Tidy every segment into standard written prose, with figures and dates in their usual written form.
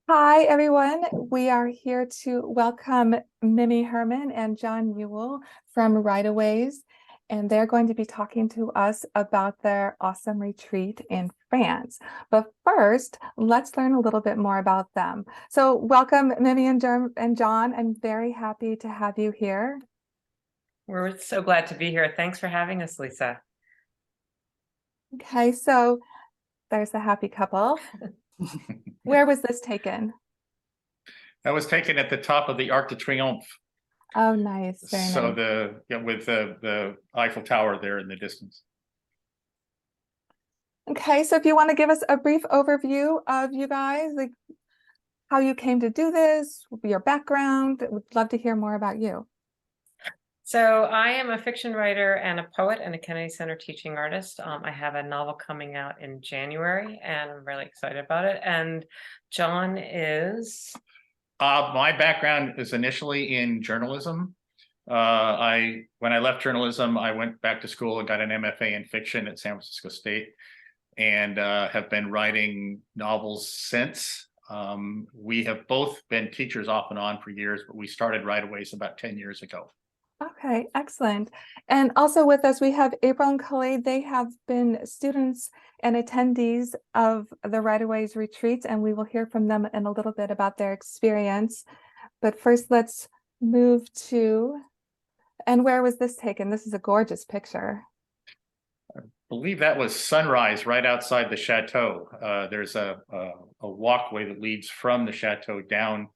Hi, everyone. We are here to welcome Mimi Herman and John Yewell from Writeaways, and they're going to be talking to us about their awesome retreat in France. But first, let's learn a little bit more about them. So welcome, Mimi and John. I'm very happy to have you here. We're so glad to be here. Thanks for having us, Lisa. Okay, so there's a happy couple. Where was this taken? That was taken at the top of the Arc de Triomphe. Oh, nice. Very So nice. with the Eiffel Tower there in the distance. Okay, so if you want to give us a brief overview of you guys, like how you came to do this, your background, would love to hear more about you. So I am a fiction writer and a poet and a Kennedy Center teaching artist. I have a novel coming out in January, and I'm really excited about it. And John is... My background is initially in journalism. When I left journalism, I went back to school and got an MFA in fiction at San Francisco State, and have been writing novels since. We have both been teachers off and on for years, but we started Writeaways about 10 years ago. Okay, excellent. And also with us, we have April and Culley. They have been students and attendees of the Writeaways retreats, and we will hear from them in a little bit about their experience. But first, let's move to, and where was this taken? This is a gorgeous picture. I believe that was sunrise right outside the chateau. There's a walkway that leads from the chateau down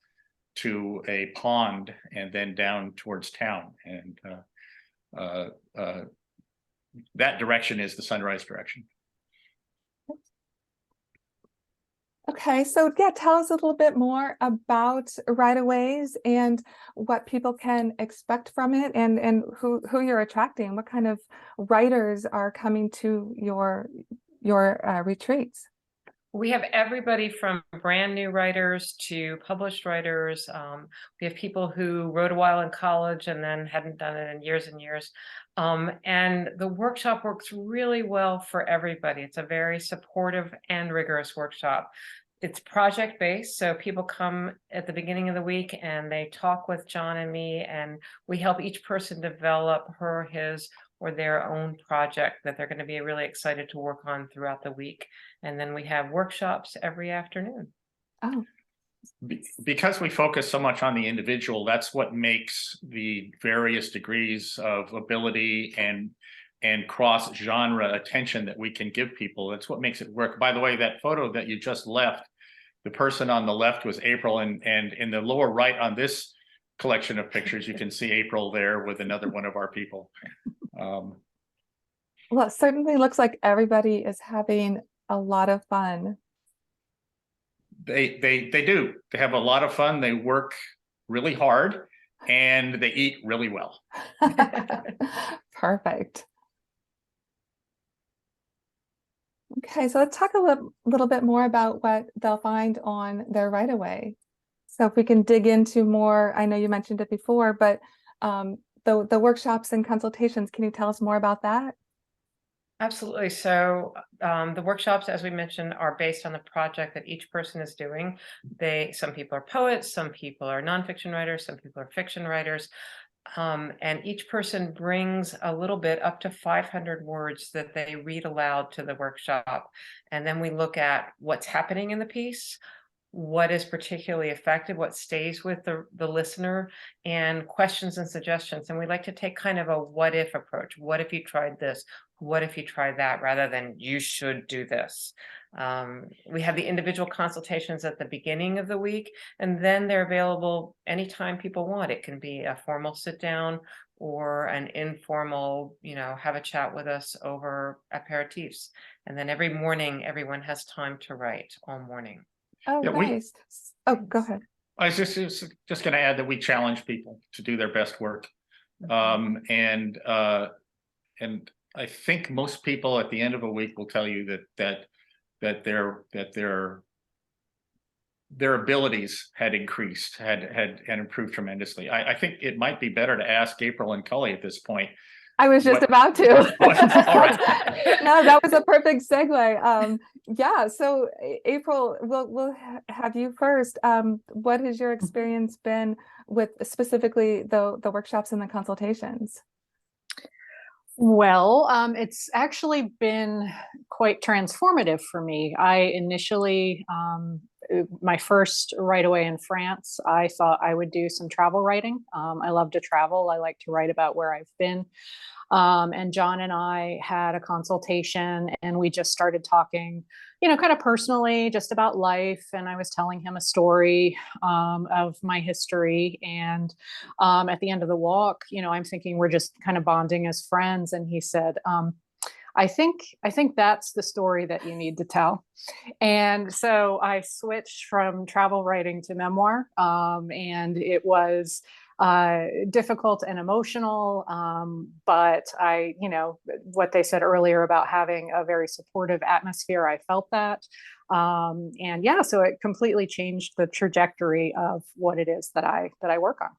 to a pond and then down towards town, and that direction is the sunrise direction. Okay, so yeah, tell us a little bit more about Writeaways and what people can expect from it, and who you're attracting. What kind of writers are coming to your retreats? We have everybody from brand new writers to published writers. We have people who wrote a while in college and then hadn't done it in years and years. And the workshop works really well for everybody. It's a very supportive and rigorous workshop. It's project-based, so people come at the beginning of the week and they talk with John and me, and we help each person develop her, his, or their own project that they're going to be really excited to work on throughout the week. And then we have workshops every afternoon. Oh, Because we focus so much on the individual, that's what makes the various degrees of ability and cross genre attention that we can give people. That's what makes it work. By the way, that photo that you just left, the person on the left was April, and in the lower right on this collection of pictures, you can see April there with another one of our people. well, it certainly looks like everybody is having a lot of fun. They do. They have a lot of fun. They work really hard, and they eat really well. Perfect. Okay, so let's talk a little bit more about what they'll find on their Writeaway. So if we can dig into more, I know you mentioned it before, but the workshops and consultations, can you tell us more about that? Absolutely. So the workshops, as we mentioned, are based on the project that each person is doing. Some people are poets, some people are nonfiction writers, some people are fiction writers. And each person brings a little bit, up to 500 words, that they read aloud to the workshop. And then we look at what's happening in the piece, what is particularly effective, what stays with the listener, and questions and suggestions. And we like to take kind of a what if approach. What if you tried this? What if you tried that, rather than you should do this? We have the individual consultations at the beginning of the week, and then they're available anytime people want. It can be a formal sit down or an informal, have a chat with us over aperitifs. And then every morning, everyone has time to write all morning. Oh, Yeah, nice. Oh, go ahead. I was just going to add that we challenge people to do their best work, and I think most people at the end of a week will tell you that their abilities had increased, had improved tremendously. I think it might be better to ask April and Culley at this point. I was just What- about to. All right. No, that was a perfect segue. Yeah, so April, we'll have you first. What has your experience been with specifically the workshops and the consultations? Well, it's actually been quite transformative for me. I initially, my first Writeaway in France, I thought I would do some travel writing. I love to travel. I like to write about where I've been. And John and I had a consultation and we just started talking, kind of personally, just about life. And I was telling him a story of my history. And at the end of the walk, I'm thinking we're just kind of bonding as friends. And he said, I think that's the story that you need to tell. And so I switched from travel writing to memoir. And it was difficult and emotional. But what they said earlier about having a very supportive atmosphere, I felt that. And yeah, so it completely changed the trajectory of what it is that I work on.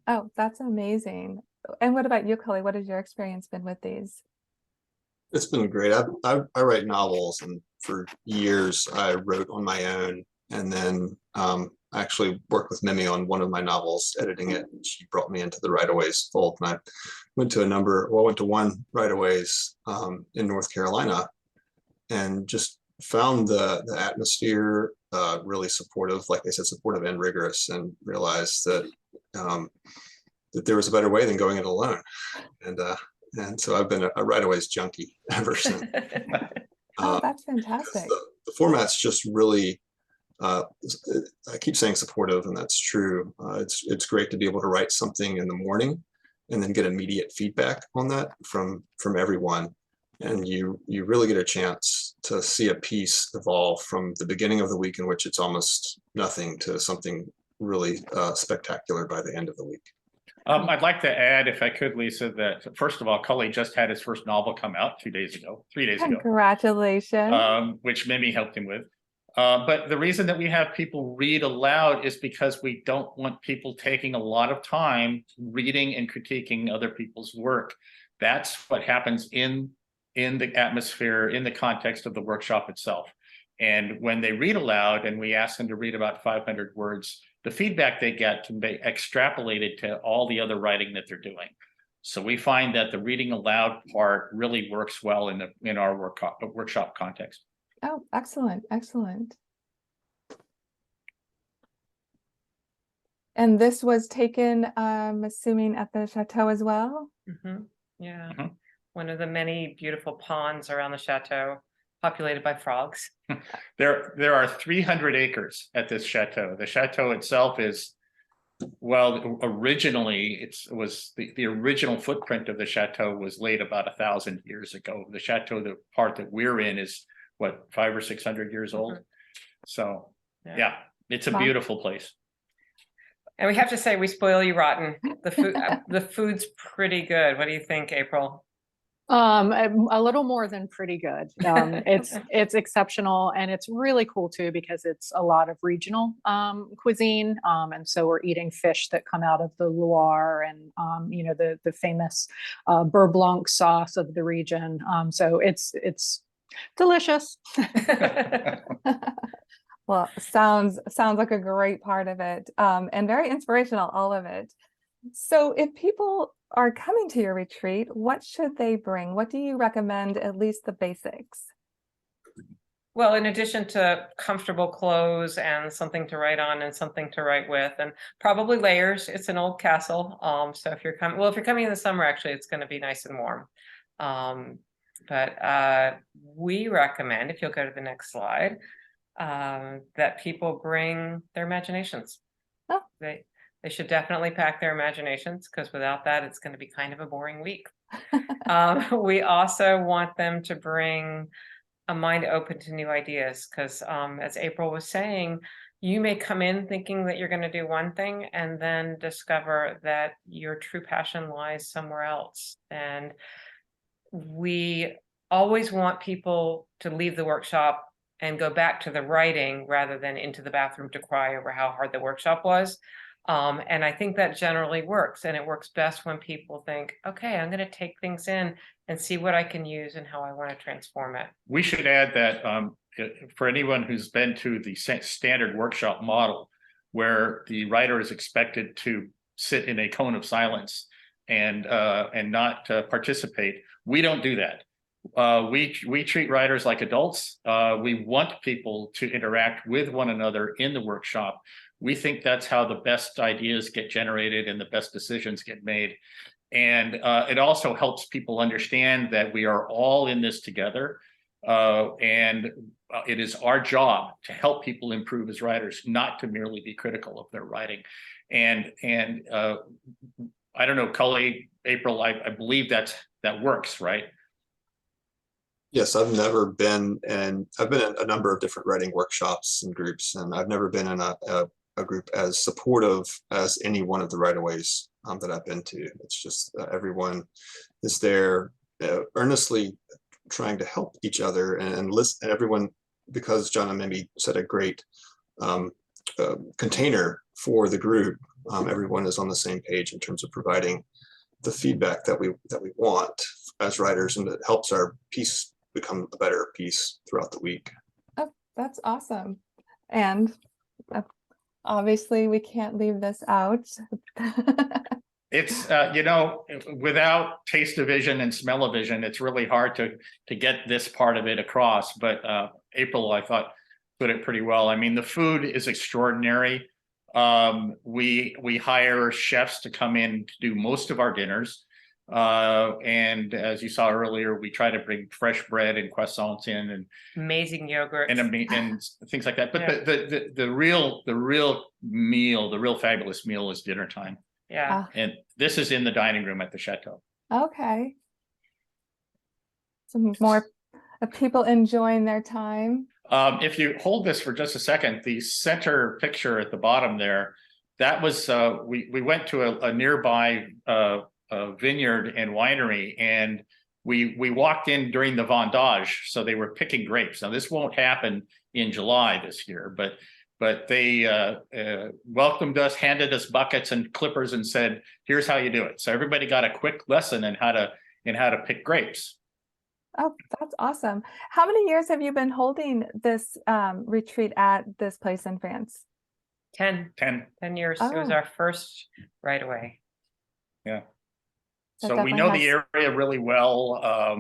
Oh, that's amazing. And what about you, Culley? What has your experience been with these? It's been great. I write novels, and for years I wrote on my own, and then I actually worked with Mimi on one of my novels, editing it. And she brought me into the Writeaways fold, and I went to one Writeaways in North Carolina, and just found the atmosphere really supportive, like they said, supportive and rigorous, and realized that that there was a better way than going it alone, and so I've been a Writeaways junkie ever since. Oh, that's fantastic. The format's just really, I keep saying supportive, and that's true. It's great to be able to write something in the morning and then get immediate feedback on that from everyone. And you really get a chance to see a piece evolve from the beginning of the week, in which it's almost nothing, to something really spectacular by the end of the week. I'd like to add, if I could, Lisa, that first of all, Culley just had his first novel come out 3 days ago, Congratulations. which Mimi helped him with. But the reason that we have people read aloud is because we don't want people taking a lot of time reading and critiquing other people's work. That's what happens in the atmosphere, in the context of the workshop itself. And when they read aloud, and we ask them to read about 500 words, the feedback they get can be extrapolated to all the other writing that they're doing. So we find that the reading aloud part really works well in our workshop context. Oh, excellent, excellent. And this was taken, assuming at the chateau as well? Mm-hmm. Yeah. Mm-hmm. One of the many beautiful ponds around the chateau, populated by frogs. There are 300 acres at this chateau. The chateau itself is, well, originally the original footprint of the chateau was laid about 1,000 years ago. The chateau, the part that we're in, is what, 500 or 600 years old. So yeah, it's a beautiful place. And we have to say, we spoil you rotten. The food's pretty good. What do you think, April? A little more than pretty good. It's exceptional, and it's really cool too, because it's a lot of regional cuisine. And so we're eating fish that come out of the Loire, and the famous beurre blanc sauce of the region. So it's delicious. Well, sounds like a great part of it, and very inspirational, all of it. So if people are coming to your retreat, what should they bring? What do you recommend, at least the basics? Well, in addition to comfortable clothes and something to write on and something to write with, and probably layers. It's an old castle. So if you're coming in the summer, actually, it's going to be nice and warm. But we recommend, if you'll go to the next slide, that people bring their imaginations. Oh. They should definitely pack their imaginations, because without that, it's going to be kind of a boring week. We also want them to bring a mind open to new ideas, because as April was saying, you may come in thinking that you're going to do one thing and then discover that your true passion lies somewhere else. And we always want people to leave the workshop and go back to the writing rather than into the bathroom to cry over how hard the workshop was. And I think that generally works, and it works best when people think, okay, I'm going to take things in and see what I can use and how I want to transform it. We should add that for anyone who's been to the standard workshop model, where the writer is expected to sit in a cone of silence and not participate, we don't do that. We treat writers like adults. We want people to interact with one another in the workshop. We think that's how the best ideas get generated and the best decisions get made. And it also helps people understand that we are all in this together. And it is our job to help people improve as writers, not to merely be critical of their writing. And I don't know, Culley, April, I believe that works, right? Yes, I've been in a number of different writing workshops and groups, and I've never been in a group as supportive as any one of the Writeaways that I've been to. It's just everyone is there earnestly trying to help each other and listen. And everyone, because John and Mimi set a great container for the group, everyone is on the same page in terms of providing the feedback that we want as writers, and it helps our piece become a better piece throughout the week. Oh, that's awesome. And obviously we can't leave this out. It's without taste-o-vision and smell-o-vision, it's really hard to get this part of it across. But April, I thought, put it pretty well. I mean, the food is extraordinary. We hire chefs to come in to do most of our dinners. And as you saw earlier, we try to bring fresh bread and croissants in, and amazing yogurt and things like that. But yeah. the real fabulous meal is dinner time. Yeah. And this is in the dining room at the chateau. Okay. Some more people enjoying their time. If you hold this for just a second, the center picture at the bottom there, that was we went to a nearby vineyard and winery, and we walked in during the vendage, so they were picking grapes. Now this won't happen in July this year, but they welcomed us, handed us buckets and clippers, and said, "Here's how you do it." So everybody got a quick lesson in how to pick grapes. Oh, that's awesome. How many years have you been holding this retreat at this place in France? 10 years. It was our first Writeaway. Yeah. That So we know definitely the area really well.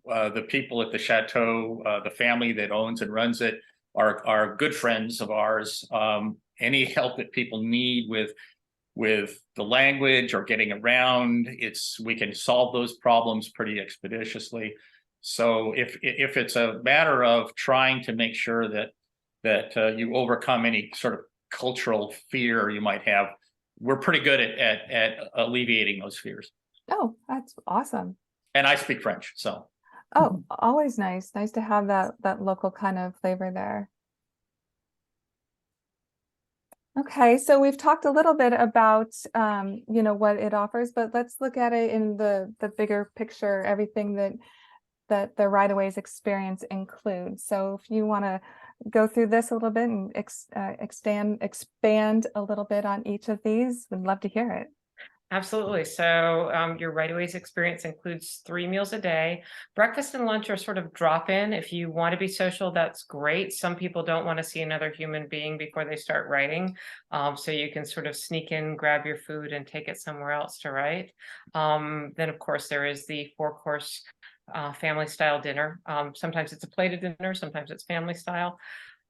The people at the chateau, the family that owns and runs it, are good friends of ours. Any help that people need with the language or getting around, we can solve those problems pretty expeditiously. So if it's a matter of trying to make sure that you overcome any sort of cultural fear you might have, we're pretty good at alleviating those fears. Oh, that's awesome. And I speak French, so. Oh, always nice to have that local kind of flavor there. Okay, so we've talked a little bit about what it offers, but let's look at it in the bigger picture, everything that the Writeaways experience includes. So if you want to go through this a little bit and expand a little bit on each of these, we'd love to hear it. Absolutely. So your Writeaways experience includes 3 meals a day. Breakfast and lunch are sort of drop-in. If you want to be social, that's great. Some people don't want to see another human being before they start writing. So you can sort of sneak in, grab your food, and take it somewhere else to write. Then, of course, there is the 4-course family style dinner. Sometimes it's a plated dinner, sometimes it's family style.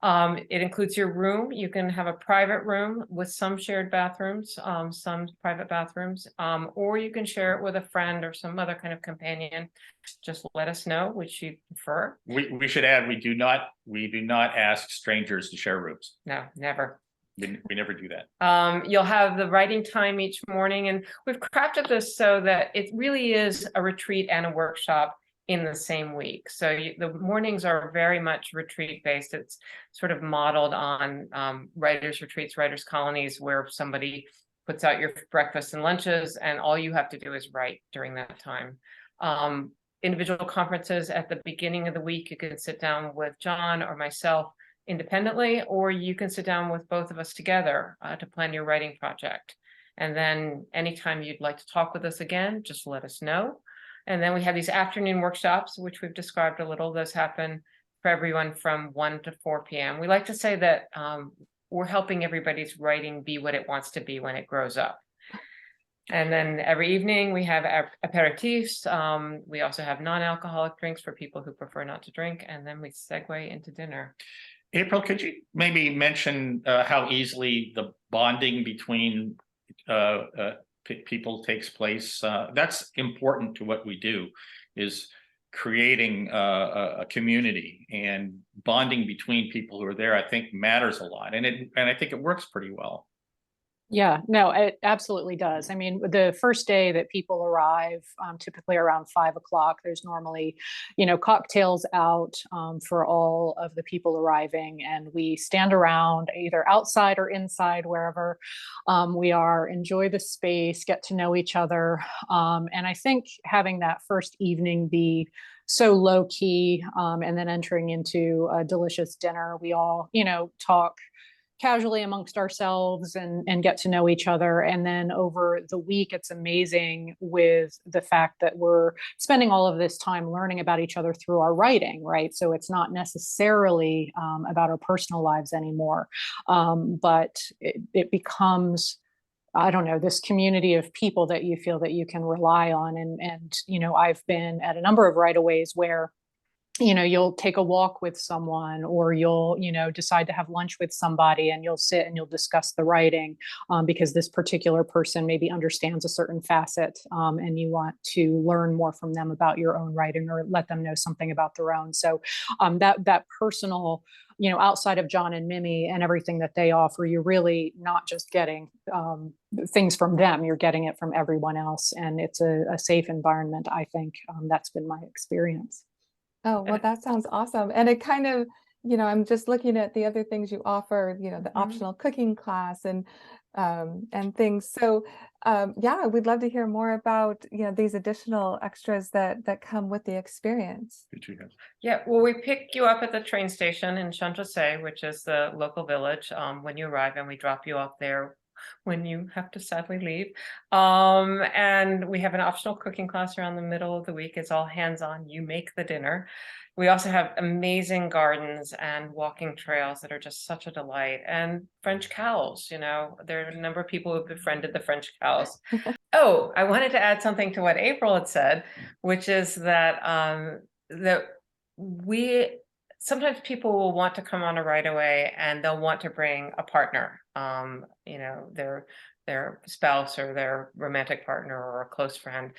It includes your room. You can have a private room with some shared bathrooms, some private bathrooms, or you can share it with a friend or some other kind of companion. Just let us know which you prefer. We should add, we do not ask strangers to share rooms. No, never. We never do that. You'll have the writing time each morning, and we've crafted this so that it really is a retreat and a workshop in the same week. So the mornings are very much retreat based. It's sort of modeled on writers' retreats, writers' colonies, where somebody puts out your breakfast and lunches, and all you have to do is write during that time. Individual conferences at the beginning of the week, you can sit down with John or myself independently, or you can sit down with both of us together to plan your writing project. And then anytime you'd like to talk with us again, just let us know. And then we have these afternoon workshops, which we've described a little. Those happen for everyone from 1 to 4 p.m. We like to say that we're helping everybody's writing be what it wants to be when it grows up. And then every evening we have aperitifs. We also have non-alcoholic drinks for people who prefer not to drink. And then we segue into dinner. April, could you maybe mention how easily the bonding between people takes place? That's important to what we do, is creating a community, and bonding between people who are there, I think, matters a lot, and I think it works pretty well. Yeah, no, it absolutely does. I mean, the first day that people arrive, typically around 5 o'clock, there's normally, cocktails out for all of the people arriving, and we stand around either outside or inside, wherever we are, enjoy the space, get to know each other. And I think having that first evening be so low key, and then entering into a delicious dinner, we all, talk casually amongst ourselves and get to know each other. And then over the week, it's amazing with the fact that we're spending all of this time learning about each other through our writing, right? So it's not necessarily about our personal lives anymore, but it becomes, I don't know, this community of people that you feel that you can rely on. And I've been at a number of Writeaways where you'll take a walk with someone, or you'll, decide to have lunch with somebody, and you'll sit and you'll discuss the writing because this particular person maybe understands a certain facet, and you want to learn more from them about your own writing, or let them know something about their own. So that personal, outside of John and Mimi and everything that they offer, you're really not just getting things from them, you're getting it from everyone else. And it's a safe environment, I think. That's been my experience. Oh, well, that sounds awesome. And it kind of, I'm just looking at the other things you offer, the optional cooking class and things. So yeah, we'd love to hear more about, these additional extras that come with the experience. Yeah, well, we pick you up at the train station in Shaughnessy, which is the local village, when you arrive, and we drop you off there when you have to sadly leave. And we have an optional cooking class around the middle of the week. It's all hands-on. You make the dinner. We also have amazing gardens and walking trails that are just such a delight. And French cows, there are a number of people who've befriended the French cows. Oh, I wanted to add something to what April had said, which is that sometimes people will want to come on a Writeaway, and they'll want to bring a partner, their spouse or their romantic partner or a close friend.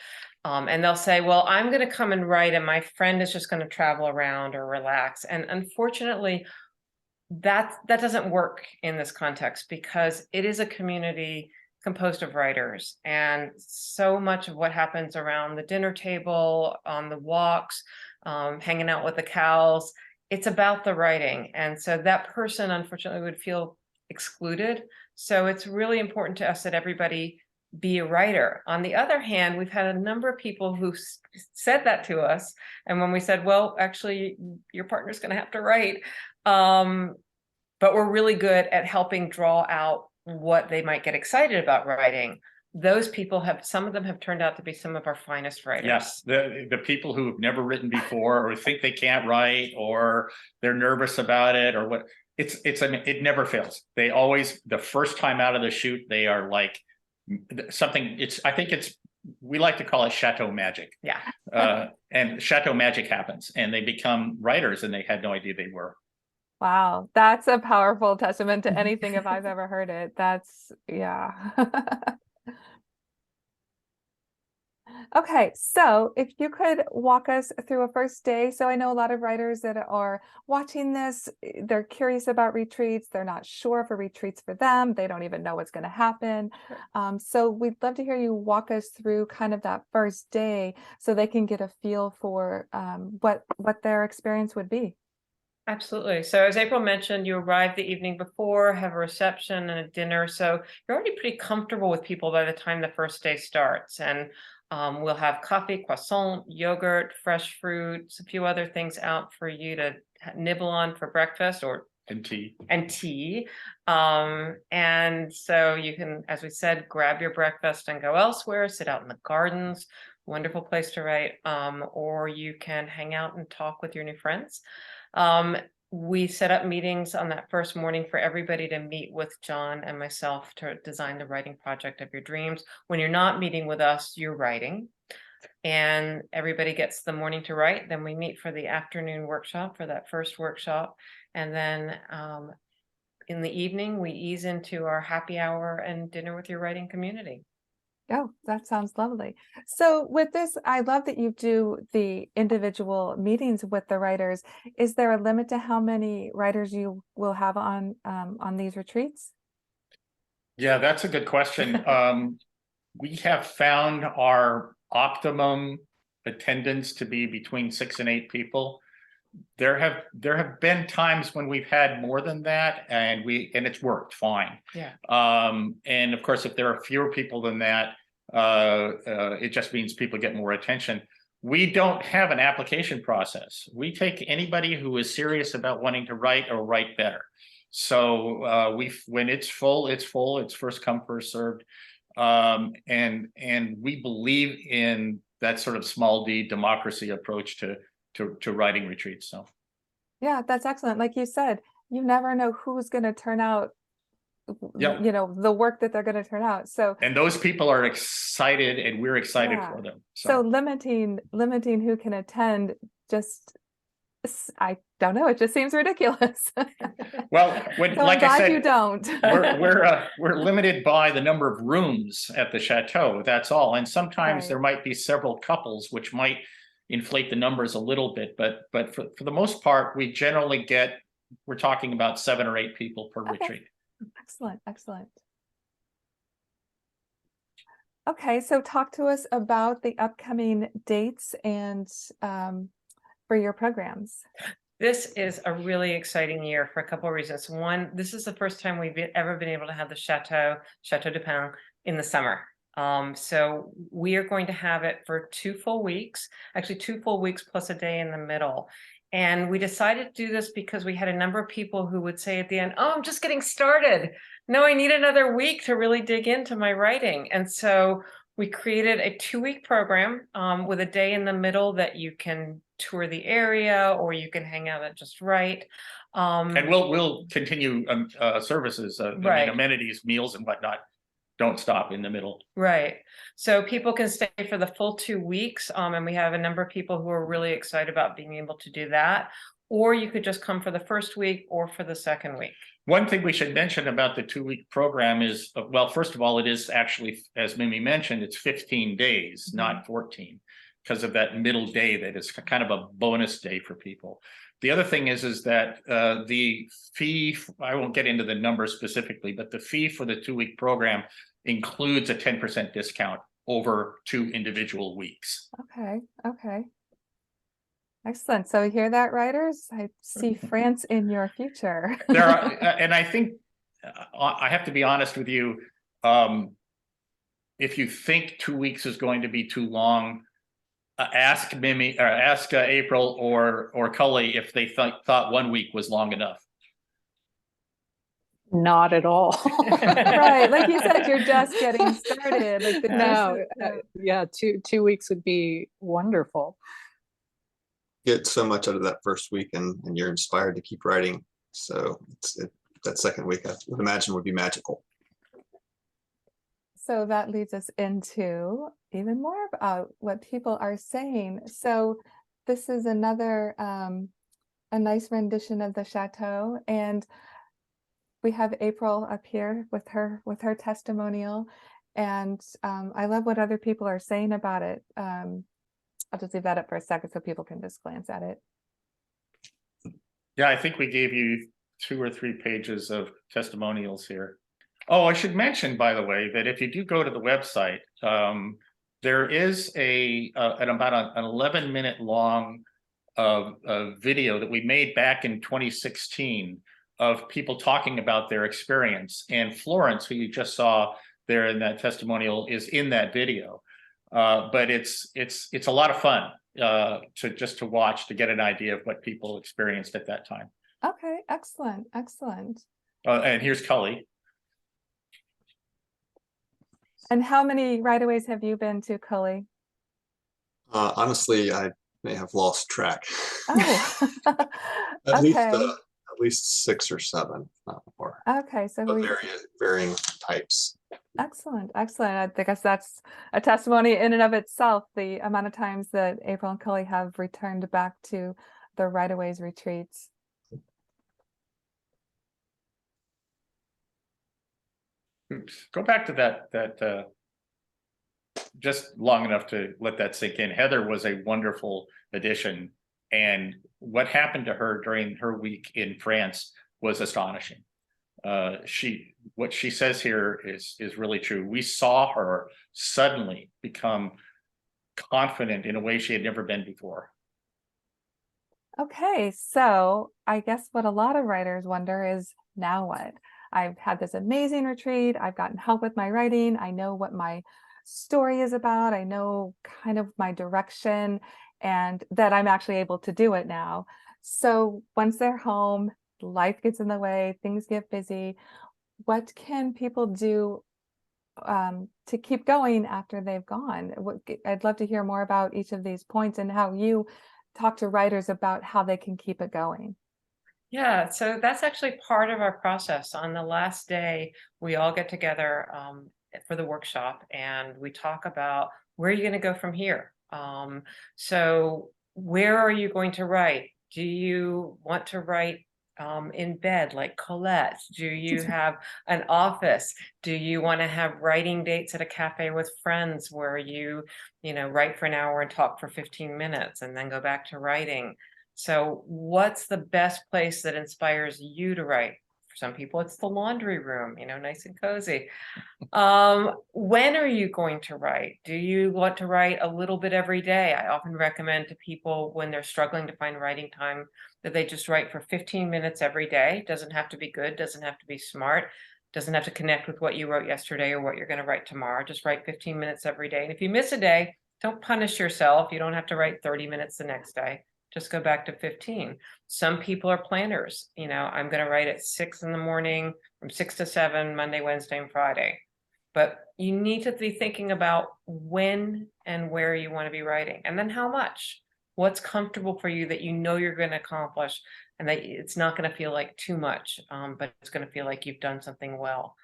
And they'll say, well, I'm going to come and write, and my friend is just going to travel around or relax. And unfortunately, that doesn't work in this context, because it is a community composed of writers, and so much of what happens around the dinner table, on the walks, hanging out with the cows, it's about the writing. And so that person, unfortunately, would feel excluded. So it's really important to us that everybody be a writer. On the other hand, we've had a number of people who said that to us. And when we said, well, actually, your partner's going to have to write, but we're really good at helping draw out what they might get excited about writing. Those people some of them have turned out to be some of our finest writers. Yes, the people who have never written before, or think they can't write, or they're nervous about it, or what, it never fails. They always, the first time out of the chute, they are like something. We like to call it chateau magic. Yeah. And chateau magic happens, and they become writers, and they had no idea they were. Wow, that's a powerful testament to anything if I've ever heard it. Yeah. Okay, so if you could walk us through a first day. So I know a lot of writers that are watching this, they're curious about retreats. They're not sure if a retreat's for them. They don't even know what's going to happen. So we'd love to hear you walk us through kind of that first day, so they can get a feel for what their experience would be. Absolutely. So as April mentioned, you arrive the evening before, have a reception and a dinner. So you're already pretty comfortable with people by the time the first day starts. And we'll have coffee, croissant, yogurt, fresh fruits, a few other things out for you to nibble on for breakfast, or And tea. and tea. And so you can, as we said, grab your breakfast and go elsewhere, sit out in the gardens, wonderful place to write, or you can hang out and talk with your new friends. We set up meetings on that first morning for everybody to meet with John and myself to design the writing project of your dreams. When you're not meeting with us, you're writing. And everybody gets the morning to write. Then we meet for the afternoon workshop for that first workshop. And then in the evening, we ease into our happy hour and dinner with your writing community. Oh, that sounds lovely. So with this, I love that you do the individual meetings with the writers. Is there a limit to how many writers you will have on these retreats? Yeah, that's a good question. We have found our optimum attendance to be between 6 and 8 people. There have been times when we've had more than that, and it's worked fine. Yeah. And of course, if there are fewer people than that, it just means people get more attention. We don't have an application process. We take anybody who is serious about wanting to write or write better. So when it's full, it's full. It's first come, first served. And we believe in that sort of small d democracy approach to writing retreats. So Yeah, that's excellent. Like you said, you never know who's going to turn out, Yep. you know, the work that they're going to turn out. So and those people are excited, and we're excited Yeah. for them. so limiting who can attend, just I don't know, it just seems ridiculous. Well, when So I'm like I glad said, you don't. we're limited by the number of rooms at the chateau. That's all. And sometimes Right. there might be several couples, which might inflate the numbers a little bit. But for the most part, we generally we're talking about 7 or 8 people per Okay. retreat. Excellent, excellent. Okay, so talk to us about the upcoming dates and for your programs. This is a really exciting year for a couple of reasons. One, this is the first time we've ever been able to have the Chateau de Pin in the summer. So we are going to have it for 2 full weeks, actually 2 full weeks plus a day in the middle. And we decided to do this because we had a number of people who would say at the end, oh, I'm just getting started. No, I need another week to really dig into my writing. And so we created a 2-week program with a day in the middle that you can tour the area, or you can hang out at Just Right. And we'll continue services, Right. amenities, meals and whatnot. Don't stop in the middle. Right. So people can stay for the full 2 weeks. And we have a number of people who are really excited about being able to do that. Or you could just come for the first week or for the second week. One thing we should mention about the 2-week program is, well, first of all, it is actually, as Mimi mentioned, it's 15 days, not 14, because of that middle day that is kind of a bonus day for people. The other thing is that the fee, I won't get into the numbers specifically, but the fee for the 2-week program includes a 10% discount over 2 individual weeks. Okay, okay. Excellent. So you hear that, writers? I see France in your future. There are, and I think I have to be honest with you. If you think 2 weeks is going to be too long, ask Mimi or ask April or Culley if they thought 1 week was long enough. Not at all. Right, like you said, you're just getting started. Like No, yeah, 2 weeks would be wonderful. Get so much out of that first week, and you're inspired to keep writing. So that second week, I would imagine, would be magical. So that leads us into even more about what people are saying. So this is another a nice rendition of the Chateau, and we have April up here with her testimonial, and I love what other people are saying about it. I'll just leave that up for a second so people can just glance at it. Yeah, I think we gave you 2 or 3 pages of testimonials here. Oh, I should mention, by the way, that if you do go to the website, there is an about an 11-minute long video that we made back in 2016 of people talking about their experience. And Florence, who you just saw there in that testimonial, is in that video. But it's a lot of fun to watch, to get an idea of what people experienced at that time. Okay, excellent, excellent. And here's Culley. And how many Writeaways have you been to, Culley? Honestly, I may have lost track. Oh, At okay, least 6 or 7, not more. okay. So But we, varying types. excellent, excellent. I guess that's a testimony in and of itself, the amount of times that April and Culley have returned back to the Writeaways retreats. Oops. Go back to that just long enough to let that sink in. Heather was a wonderful addition, and what happened to her during her week in France was astonishing. What she says here is really true. We saw her suddenly become confident in a way she had never been before. Okay, so I guess what a lot of writers wonder is, now what? I've had this amazing retreat. I've gotten help with my writing. I know what my story is about. I know kind of my direction, and that I'm actually able to do it now. So once they're home, life gets in the way, things get busy. What can people do to keep going after they've gone? I'd love to hear more about each of these points and how you talk to writers about how they can keep it going. Yeah, so that's actually part of our process. On the last day, we all get together for the workshop and we talk about where are you going to go from here? So where are you going to write? Do you want to write in bed like Colette? Do you have an office? Do you want to have writing dates at a cafe with friends where you write for an hour and talk for 15 minutes and then go back to writing? So what's the best place that inspires you to write? For some people, it's the laundry room, nice and cozy. When are you going to write? Do you want to write a little bit every day? I often recommend to people when they're struggling to find writing time that they just write for 15 minutes every day. Doesn't have to be good, doesn't have to be smart, doesn't have to connect with what you wrote yesterday or what you're going to write tomorrow. Just write 15 minutes every day. And if you miss a day, don't punish yourself. You don't have to write 30 minutes the next day. Just go back to 15. Some people are planners. I'm going to write at 6 in the morning from 6 to 7, Monday, Wednesday, and Friday. But you need to be thinking about when and where you want to be writing, and then how much. What's comfortable for you that you're going to accomplish, and that it's not going to feel like too much, but it's going to feel like you've done something well.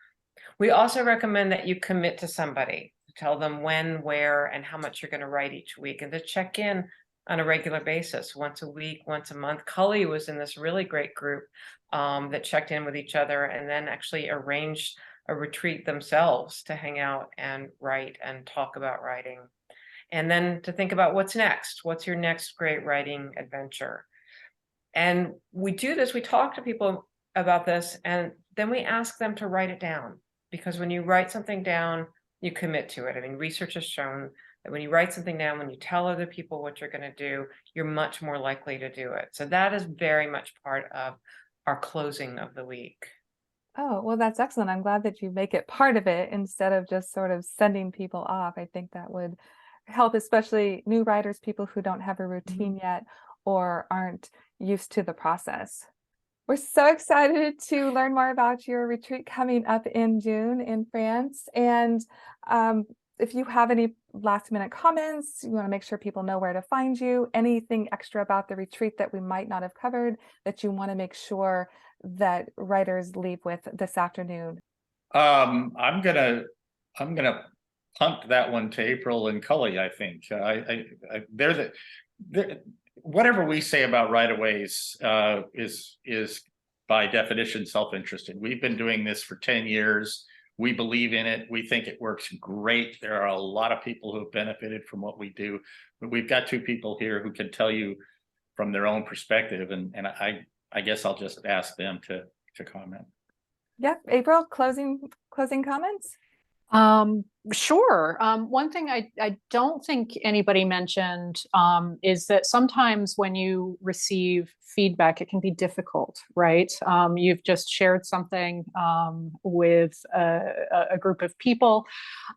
We also recommend that you commit to somebody. Tell them when, where, and how much you're going to write each week, and to check in on a regular basis, once a week, once a month. Culley was in this really great group that checked in with each other and then actually arranged a retreat themselves to hang out and write and talk about writing. And then to think about what's next. What's your next great writing adventure? And we do this, we talk to people about this, and then we ask them to write it down. Because when you write something down, you commit to it. I mean, research has shown that when you write something down, when you tell other people what you're going to do, you're much more likely to do it. So that is very much part of our closing of the week. Oh, well, that's excellent. I'm glad that you make it part of it instead of just sort of sending people off. I think that would help, especially new writers, people who don't have a routine yet or aren't used to the process. We're so excited to learn more about your retreat coming up in June in France. And if you have any last minute comments, you want to make sure people know where to find you, anything extra about the retreat that we might not have covered that you want to make sure that writers leave with this afternoon. I'm gonna punt that one to April and Culley. I think they're whatever we say about Writeaways is by definition self-interested. We've been doing this for 10 years. We believe in it. We think it works great. There are a lot of people who have benefited from what we do, but we've got 2 people here who can tell you from their own perspective. And I guess I'll just ask them to comment. Yeah, April, closing comments? Sure. One thing I don't think anybody mentioned is that sometimes when you receive feedback, it can be difficult, right? You've just shared something with a group of people,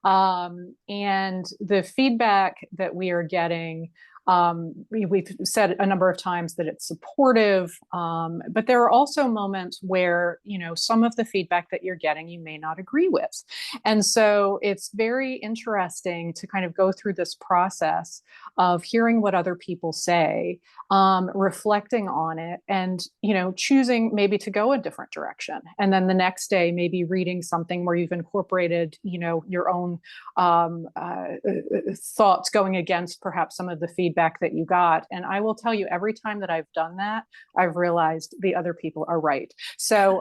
and the feedback that we are getting We've said a number of times that it's supportive, but there are also moments where, you know, some of the feedback that you're getting you may not agree with. And so it's very interesting to kind of go through this process of hearing what other people say, reflecting on it, and, you know, choosing maybe to go a different direction. And then the next day, maybe reading something where you've incorporated, you know, your own thoughts going against perhaps some of the feedback that you got. And I will tell you, every time that I've done that, I've realized the other people are right. So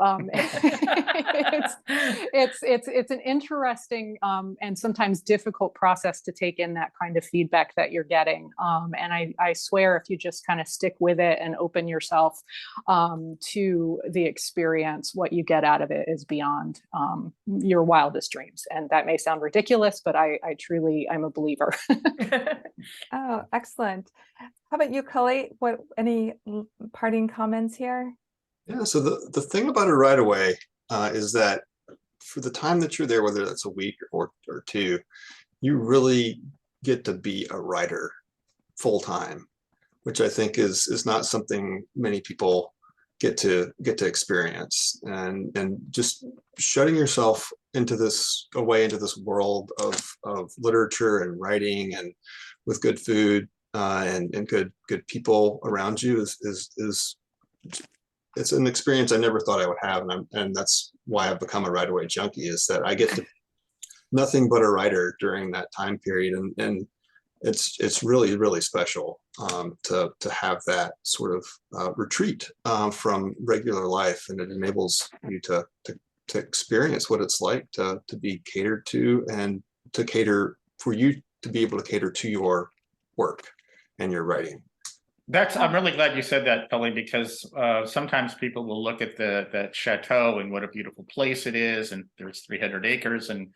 it's an interesting and sometimes difficult process to take in that kind of feedback that you're getting. And I swear, if you just kind of stick with it and open yourself to the experience, what you get out of it is beyond your wildest dreams. And that may sound ridiculous, but I'm a believer. Oh, excellent. How about you, Culley? Any parting comments here? Yeah, so the thing about it right away is that for the time that you're there, whether that's a week or two, you really get to be a writer full time, which I think is not something many people get to experience. And just shutting yourself into this world of literature and writing, and with good food and good people around you is it's an experience I never thought I would have. And that's why I've become a Writeaway junkie, is that I get to nothing but a writer during that time period. And it's really, really special to have that sort of retreat from regular life. And it enables you to experience what it's like to be catered to, and to cater for you to be able to cater to your work and your writing. I'm really glad you said that, Culley, because sometimes people will look at that chateau and what a beautiful place it is, and there's 300 acres, and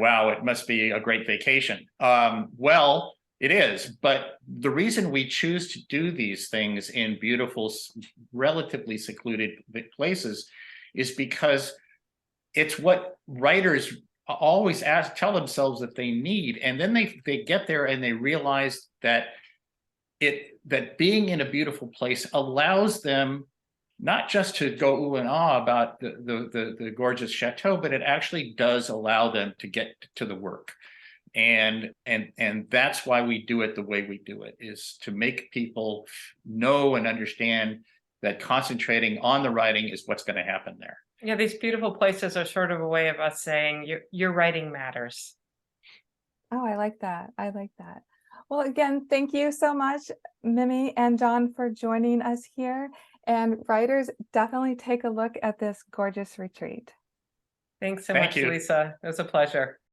wow, it must be a great vacation. Well, it is, but the reason we choose to do these things in beautiful, relatively secluded places is because it's what writers always tell themselves that they need, and then they get there and they realize that being in a beautiful place allows them not just to go ooh and ah about the gorgeous chateau, but it actually does allow them to get to the work. And that's why we do it the way we do it, is to make people know and understand that concentrating on the writing is what's going to happen there. Yeah, these beautiful places are sort of a way of us saying your writing matters. Oh, I like that. I like that. Well, again, thank you so much, Mimi and John, for joining us here. And writers, definitely take a look at this gorgeous retreat. Thanks so Thank much, you. Lisa. It was a pleasure.